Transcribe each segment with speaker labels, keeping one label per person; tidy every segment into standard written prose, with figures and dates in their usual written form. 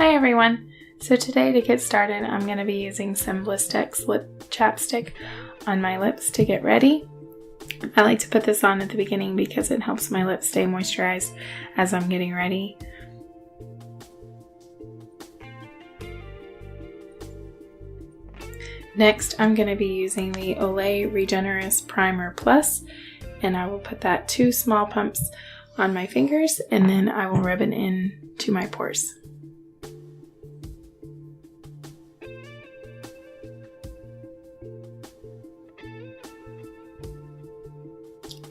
Speaker 1: Hi everyone! So today to get started I'm going to be using some Blistex lip chapstick on my lips to get ready. I like to put this on at the beginning because it helps my lips stay moisturized as I'm getting ready. Next I'm going to be using the Olay Regenerist Primer Plus, and I will put that 2 small pumps on my fingers and then I will rub it in to my pores.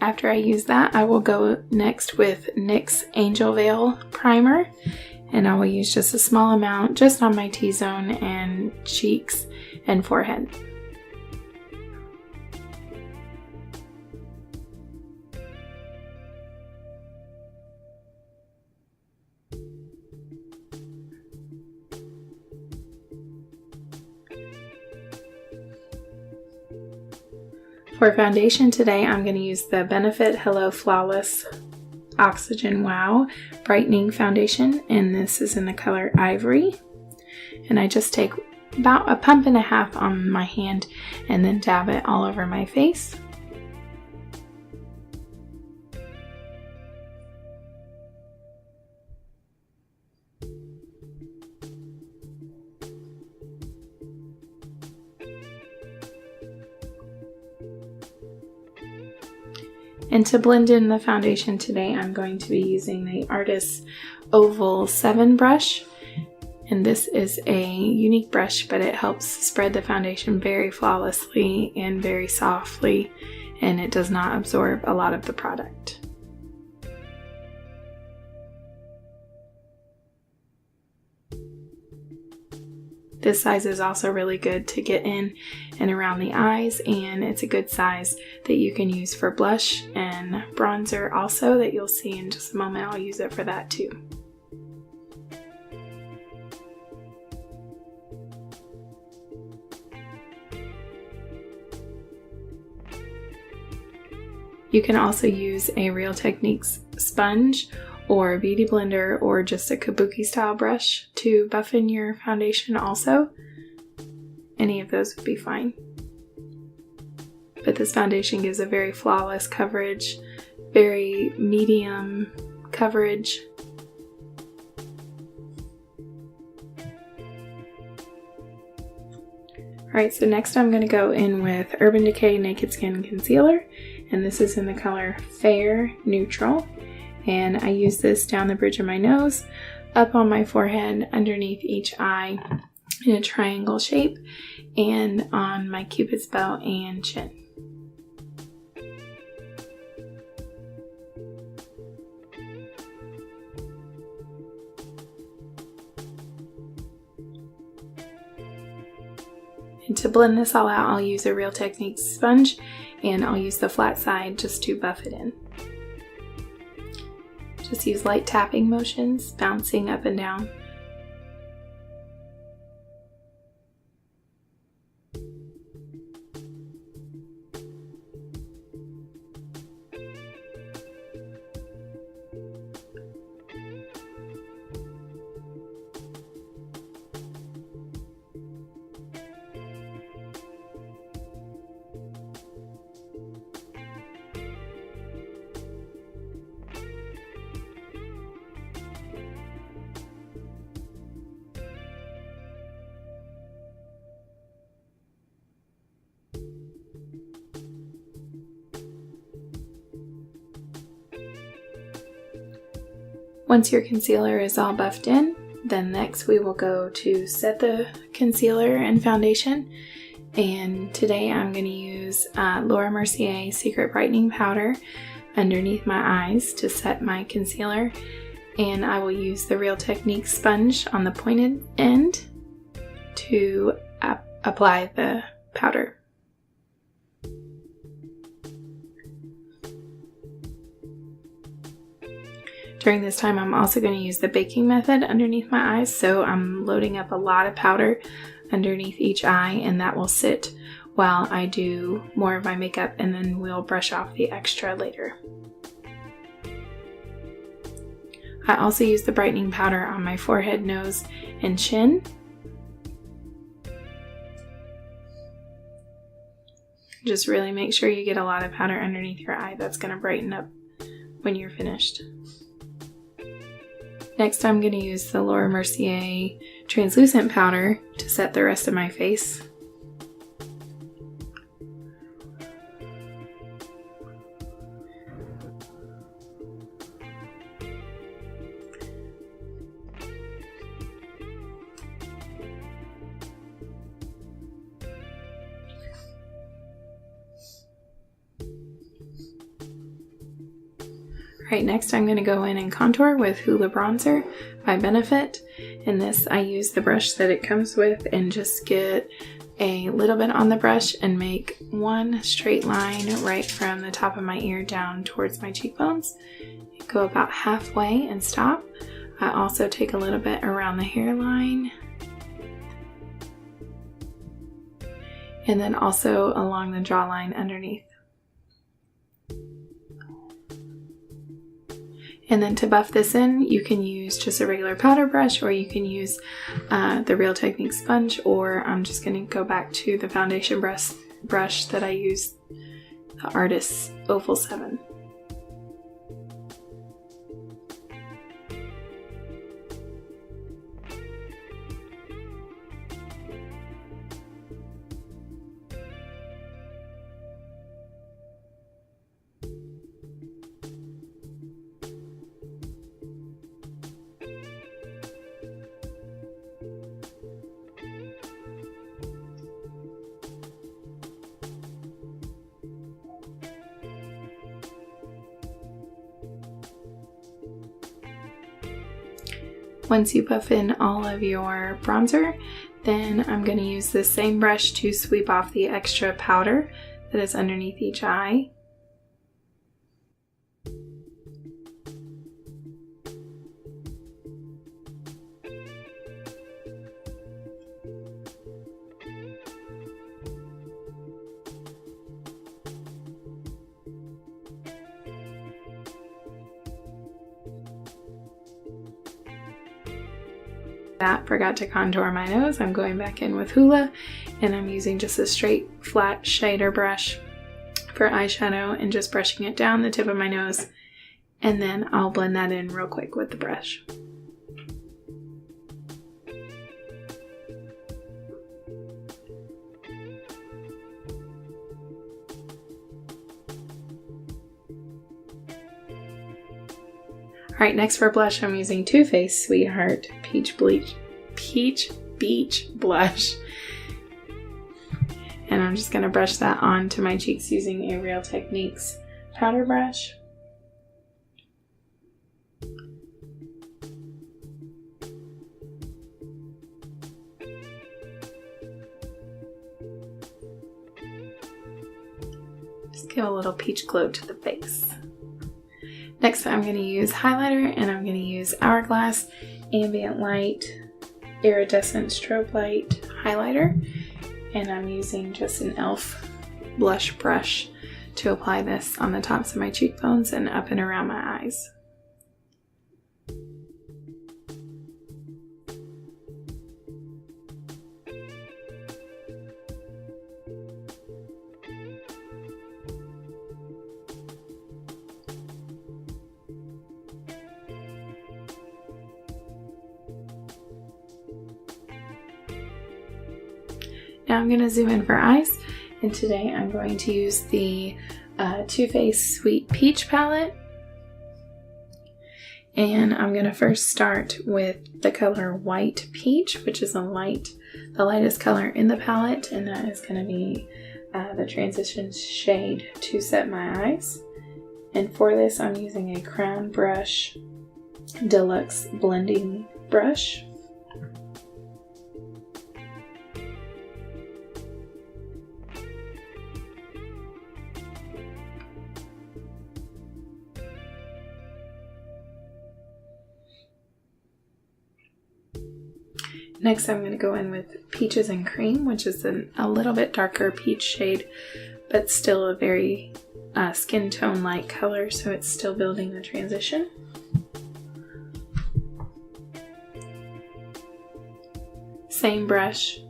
Speaker 1: After I use that, I will go next with NYX Angel Veil Primer, and I will use just a small amount just on my T-zone and cheeks and forehead. For foundation today, I'm going to use the Benefit Hello Flawless Oxygen Wow Brightening Foundation, and this is in the color Ivory. And I just take about a pump and a half on my hand and then dab it all over my face. And to blend in the foundation today, I'm going to be using the Artis Oval 7 brush. And this is a unique brush, but it helps spread the foundation very flawlessly and very softly, and it does not absorb a lot of the product. This size is also really good to get in and around the eyes, and it's a good size that you can use for blush and bronzer also, that you'll see in just a moment. I'll use it for that too. You can also use a Real Techniques sponge or a beauty blender or just a kabuki style brush to buff in your foundation also. Any of those would be fine. But this foundation gives a very flawless coverage, very medium coverage. Alright, so next I'm going to go in with Urban Decay Naked Skin Concealer, and this is in the color Fair Neutral. And I use this down the bridge of my nose, up on my forehead, underneath each eye in a triangle shape, and on my cupid's bow and chin. And to blend this all out, I'll use a Real Techniques sponge, and I'll use the flat side just to buff it in. Just use light tapping motions, bouncing up and down. Once your concealer is all buffed in, then next we will go to set the concealer and foundation. And today I'm going to use Laura Mercier Secret Brightening Powder underneath my eyes to set my concealer. And I will use the Real Techniques sponge on the pointed end to apply the powder. During this time, I'm also going to use the baking method underneath my eyes, so I'm loading up a lot of powder underneath each eye, and that will sit while I do more of my makeup, and then we'll brush off the extra later. I also use the brightening powder on my forehead, nose, and chin. Just really make sure you get a lot of powder underneath your eye. That's going to brighten up when you're finished. Next, I'm going to use the Laura Mercier translucent powder to set the rest of my face. Alright, next I'm going to go in and contour with Hoola Bronzer by Benefit. In this I use the brush that it comes with and just get a little bit on the brush and make one straight line right from the top of my ear down towards my cheekbones. Go about halfway and stop. I also take a little bit around the hairline and then also along the jawline underneath. And then to buff this in, you can use just a regular powder brush, or you can use the Real Technique sponge, or I'm just going to go back to the foundation brush that I used, the Artis Oval 7. Once you buff in all of your bronzer, then I'm going to use this same brush to sweep off the extra powder that is underneath each eye. Forgot to contour my nose. I'm going back in with Hoola, and I'm using just a straight flat shader brush for eyeshadow and just brushing it down the tip of my nose, and then I'll blend that in real quick with the brush. Alright, next for blush, I'm using Too Faced Sweetheart Peach Beach Blush. And I'm just going to brush that onto my cheeks using a Real Techniques powder brush. Just give a little peach glow to the face. Next, I'm going to use highlighter, and I'm going to use Hourglass Ambient Light Iridescent Strobe Light highlighter, and I'm using just an e.l.f. blush brush to apply this on the tops of my cheekbones and up and around my eyes. Now I'm going to zoom in for eyes, and today I'm going to use the Too Faced Sweet Peach palette. And I'm going to first start with the color White Peach, which is the lightest color in the palette, and that is going to be the transition shade to set my eyes. And for this, I'm using a Crown Brush Deluxe blending brush. Next, I'm going to go in with Peaches and Cream, which is a little bit darker peach shade, but still a very skin tone light color, so it's still building the transition. same brush.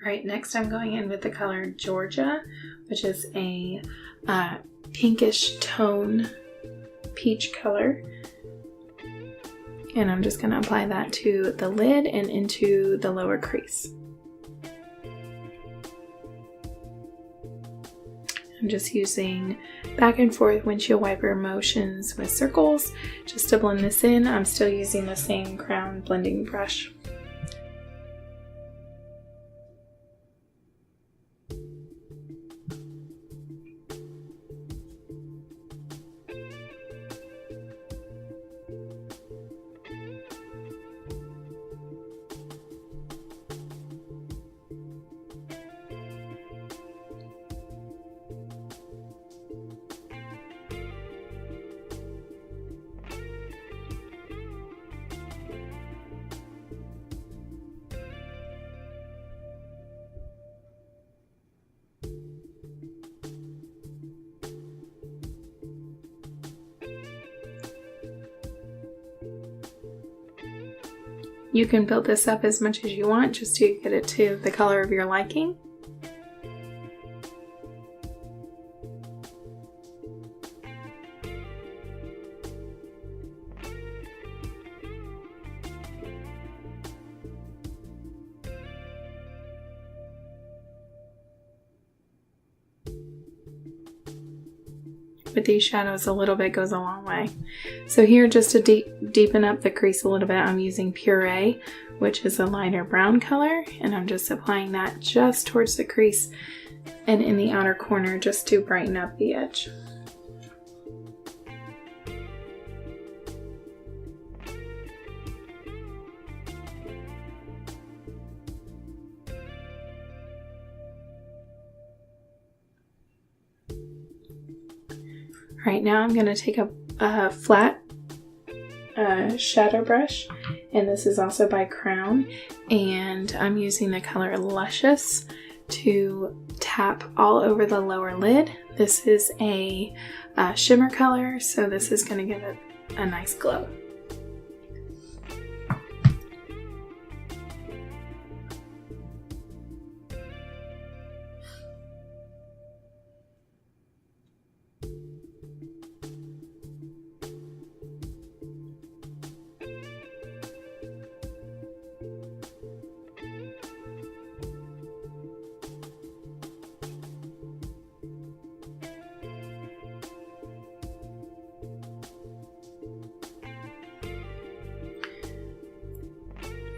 Speaker 1: Alright, next I'm going in with the color Georgia, which is a pinkish tone peach color. And I'm just going to apply that to the lid and into the lower crease. I'm just using back and forth windshield wiper motions with circles just to blend this in. I'm still using the same crown blending brush. You can build this up as much as you want just to get it to the color of your liking. With these shadows, a little bit goes a long way. So here, just to deepen up the crease a little bit, I'm using Puree, which is a lighter brown color, and I'm just applying that just towards the crease and in the outer corner just to brighten up the edge. Right now I'm going to take a flat shadow brush, and this is also by Crown, and I'm using the color Luscious to tap all over the lower lid. This is a shimmer color, so this is going to give it a nice glow.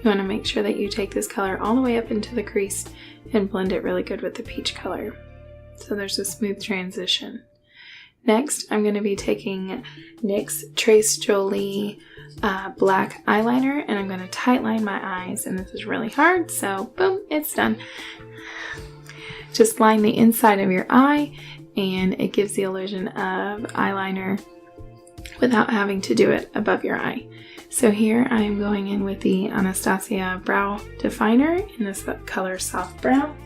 Speaker 1: You want to make sure that you take this color all the way up into the crease and blend it really good with the peach color, so there's a smooth transition. Next, I'm going to be taking NYX Trace Jolie black eyeliner, and I'm going to tightline my eyes, and this is really hard, so boom, it's done. Just line the inside of your eye, and it gives the illusion of eyeliner without having to do it above your eye. So here I am going in with the Anastasia Brow Definer in this color Soft Brown.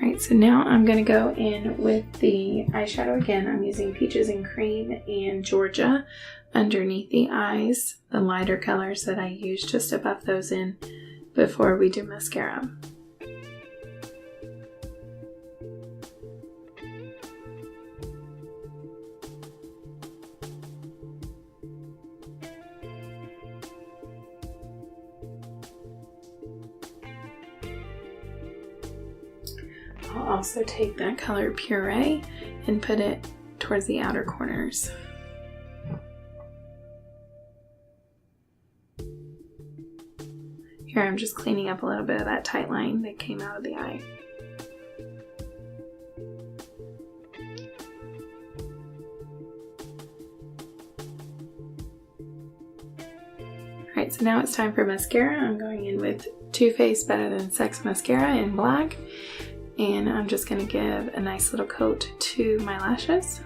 Speaker 1: Alright, so now I'm going to go in with the eyeshadow again. I'm using Peaches and Cream and Georgia underneath the eyes, the lighter colors that I used, just to buff those in before we do mascara. I'll also take that color Puree and put it towards the outer corners. Here I'm just cleaning up a little bit of that tight line that came out of the eye. Alright, so now it's time for mascara. I'm going in with Too Faced Better Than Sex Mascara in black. And I'm just going to give a nice little coat to my lashes.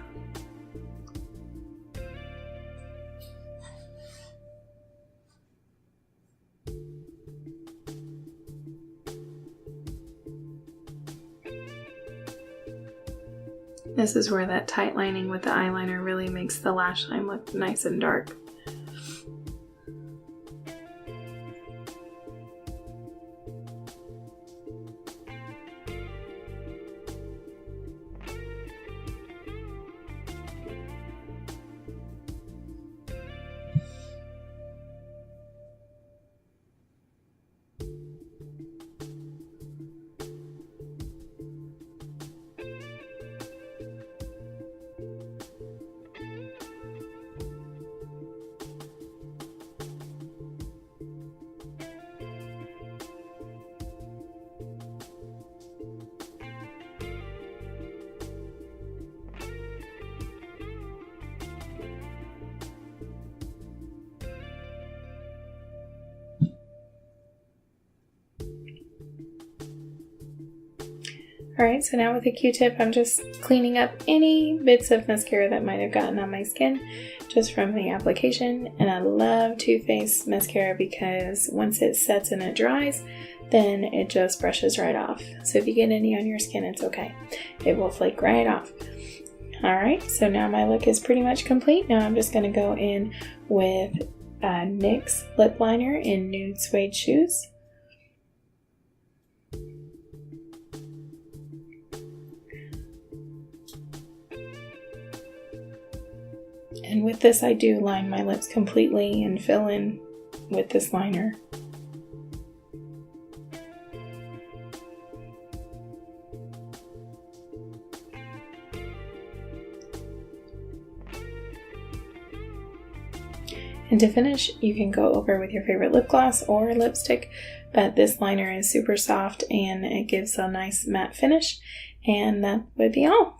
Speaker 1: This is where that tight lining with the eyeliner really makes the lash line look nice and dark. Alright, so now with a Q-tip, I'm just cleaning up any bits of mascara that might have gotten on my skin just from the application. And I love Too Faced mascara because once it sets and it dries, then it just brushes right off. So if you get any on your skin, it's okay. It will flake right off. Alright, so now my look is pretty much complete. Now I'm just going to go in with NYX lip liner in Nude Suede Shoes. And with this, I do line my lips completely and fill in with this liner. And to finish, you can go over with your favorite lip gloss or lipstick, but this liner is super soft and it gives a nice matte finish. And that would be all.